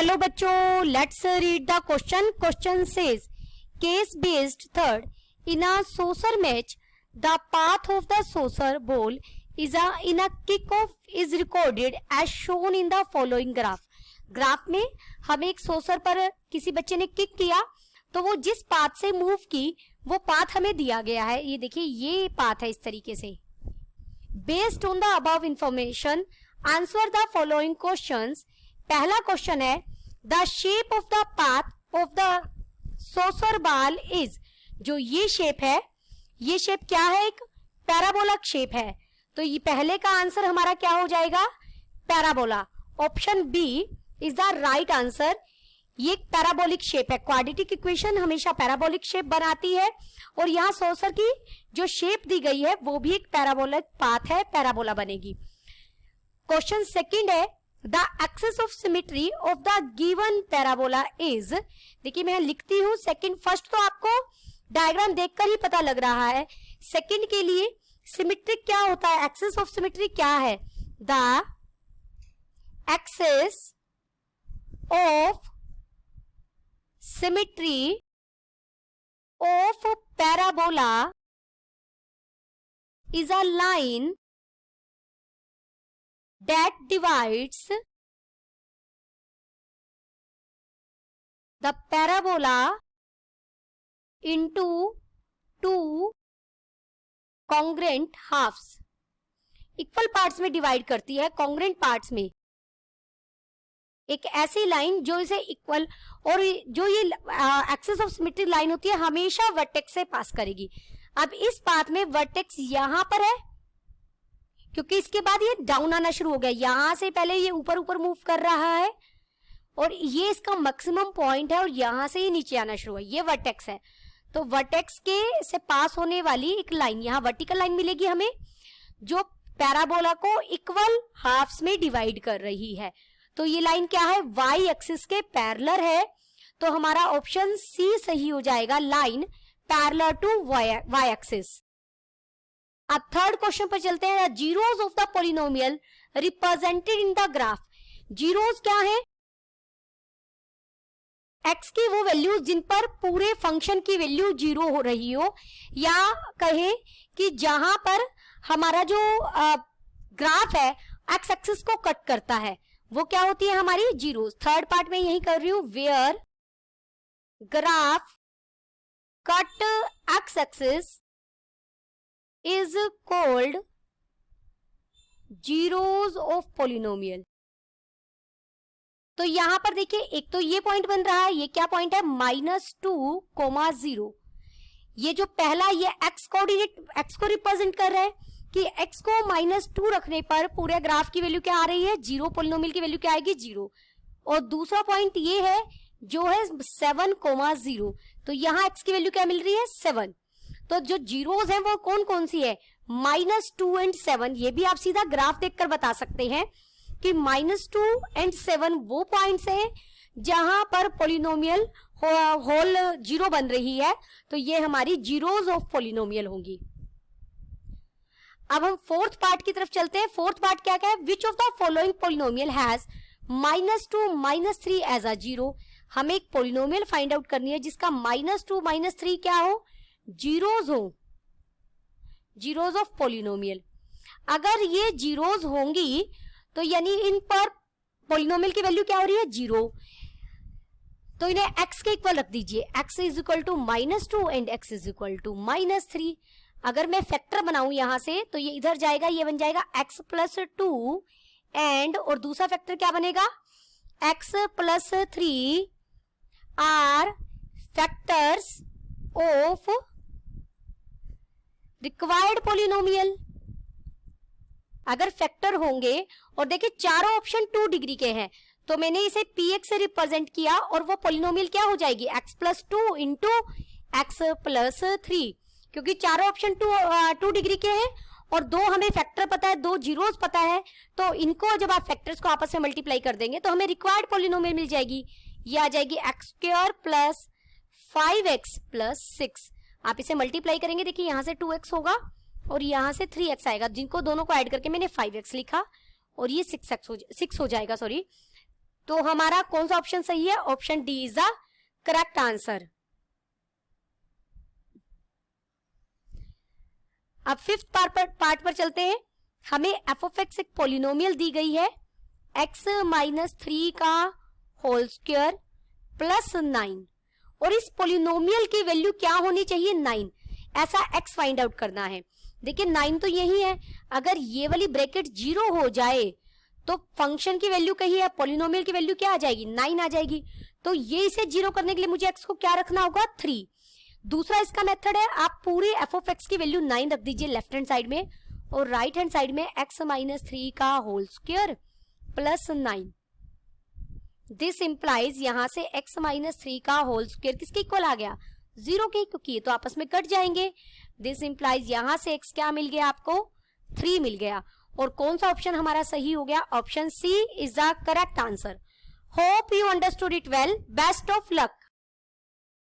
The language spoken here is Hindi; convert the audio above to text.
हेलो बच्चों, let's read the question. Question says case based third in a saucer match the path of the saucer ball is in a kickoff is recorded as shown in the following graph. Graph में हमें एक सोसर पर किसी बच्चे ने किक किया तो वो जिस पाथ से मूव की वो पाथ हमें दिया गया है. ये देखिए, ये पाथ है इस तरीके से. Based on the above information answer the following questions. पहला क्वेश्चन है the shape of the path of the soccer ball is. जो ये शेप है, ये शेप क्या है? एक पैराबोलिक शेप है. तो ये पहले का आंसर हमारा क्या हो जाएगा? Parabola. Option B is the right answer. ये एक पैराबोलिक शेप है. क्वाड्रेटिक इक्वेशन हमेशा पैराबोलिक शेप बनाती है और यहाँ सोसर की जो शेप दी गई है वो भी एक पैराबोलिक पाथ है, पैराबोला बनेगी. क्वेश्चन सेकंड है the axis of symmetry of the given parabola is. देखिए मैं लिखती हूं सेकंड. फर्स्ट तो आपको डायग्राम देखकर ही पता लग रहा है. सेकंड के लिए सिमेट्रिक क्या होता है, एक्सिस ऑफ सिमेट्री क्या है? The axis of symmetry of parabola is a line that divides the parabola into two congruent halves. Equal parts में डिवाइड करती है, कॉन्ग्रेंट पार्ट्स में. एक ऐसी लाइन जो इसे इक्वल, और जो ये एक्सिस ऑफ सिमेट्री लाइन होती है हमेशा वर्टेक्स से पास करेगी. अब इस पाथ में वर्टेक्स यहां पर है क्योंकि इसके बाद ये डाउन आना शुरू हो गया. यहां से पहले ये ऊपर ऊपर मूव कर रहा है और ये इसका मैक्सिमम पॉइंट है और यहां से ये नीचे आना शुरू है. ये वर्टेक्स है. तो वर्टेक्स के से पास होने वाली एक लाइन, यहाँ वर्टिकल लाइन मिलेगी हमें जो पैराबोला को इक्वल हाफ्स में डिवाइड कर रही है. तो ये लाइन क्या है? वाई एक्सिस के पैरेलल है. तो हमारा ऑप्शन सी सही हो जाएगा, line parallel to Y axis. अब थर्ड क्वेश्चन पर चलते हैं. Zeros of the polynomial represented in the graph. Zeros क्या है? एक्स की वो वैल्यूज जिन पर पूरे फंक्शन की वैल्यू जीरो हो रही हो, या कहे कि जहां पर हमारा जो ग्राफ है एक्स एक्सिस को कट करता है, वो क्या होती है हमारी? जीरोस. थर्ड पार्ट में यही कर रही हूं. Where graph cut X axis is called zeros of polynomial. तो यहां पर देखिए एक तो ये पॉइंट बन रहा है. ये क्या पॉइंट है? -2,0. ये जो पहला, ये एक्स कोऑर्डिनेट एक्स को रिप्रेजेंट कर रहा है कि एक्स को -2 रखने पर पूरे ग्राफ की वैल्यू क्या आ रही है? 0. पोलिनोमियल की वैल्यू क्या आएगी? 0. और दूसरा पॉइंट ये है जो है 7,0. तो यहाँ एक्स की वैल्यू क्या मिल रही है? 7. तो जो जीरोस हैं वो कौन कौन सी है? -2 और 7. ये भी आप सीधा ग्राफ देखकर बता सकते हैं कि -2 और 7 वो पॉइंट्स हैं जहां पर पॉलिनोमियल होल 0 बन रही है. तो ये हमारी जीरोस ऑफ पॉलिनोमियल होंगी. अब हम फोर्थ पार्ट की तरफ चलते हैं. फोर्थ पार्ट क्या है? Which of the following polynomial has -2 -3 as a 0. हमें एक पॉलिनोमियल फाइंड आउट करनी है जिसका -2 -3 क्या हो? जीरोस हो. Zeros of polynomial. अगर ये जीरोस होंगी तो यानी इन पर पॉलिनोमियल की वैल्यू क्या हो रही है? 0. तो इन्हें x के इक्वल रख दीजिए. x is equal to -2 and x is equal to -3. अगर मैं फैक्टर बनाऊं यहां से तो ये इधर जाएगा, ये बन जाएगा x + 2 एंड, और दूसरा फैक्टर क्या बनेगा? x + 3 are factors of required polynomial. अगर फैक्टर होंगे और देखिए चारों ऑप्शन 2 डिग्री के हैं तो मैंने इसे px से रिप्रेजेंट किया और वो पॉलिनोमियल क्या हो जाएगी? x + 2 into x + 3. क्योंकि चारों ऑप्शन 2 डिग्री के हैं और 2 हमें फैक्टर पता है, 2 जीरोस पता है. तो इनको जब आप फैक्टर्स को आपस में मल्टीप्लाई कर देंगे तो हमें रिक्वायर्ड पॉलिनोमियल मिल जाएगी. ये आ जाएगी x² + 5x + 6. आप इसे मल्टीप्लाई करेंगे, देखिए यहां से 2x होगा और यहां से 3x आएगा, जिनको दोनों को ऐड करके मैंने 5x लिखा और ये 6 हो जाएगा. सॉरी, तो हमारा कौन सा ऑप्शन सही है? Option D is the correct answer. अब फिफ्थ पार्ट पर चलते हैं। हमें एफ ऑफ एक्स एक पॉलिनोमियल दी गई है, x माइनस 3 का होल स्क्वायर प्लस 9, और इस पॉलिनोमियल की वैल्यू क्या होनी चाहिए? 9। ऐसा x फाइंड आउट करना है। देखिए 9 तो यही है, अगर ये वाली ब्रैकेट 0 हो जाए तो फंक्शन की वैल्यू कही है, पॉलिनोमियल की वैल्यू क्या आ जाएगी? 9 आ जाएगी। तो ये इसे 0 करने के लिए मुझे x को क्या रखना होगा? 3। दूसरा इसका मेथड है, आप पूरी एफ ऑफ एक्स की वैल्यू 9 रख दीजिए लेफ्ट हैंड साइड में, और राइट हैंड साइड में x माइनस 3 का whole square plus 9। This implies यहां से x माइनस 3 का होल स्क्वायर किसके इक्वल आ गया? 0 के, क्योंकि ये तो आपस में कट जाएंगे। दिस इंप्लाइज यहां से x क्या मिल गया आपको? 3 मिल गया। और कौन सा ऑप्शन हमारा सही हो गया? Option C is the correct answer. Hope you understood it well. Best of luck.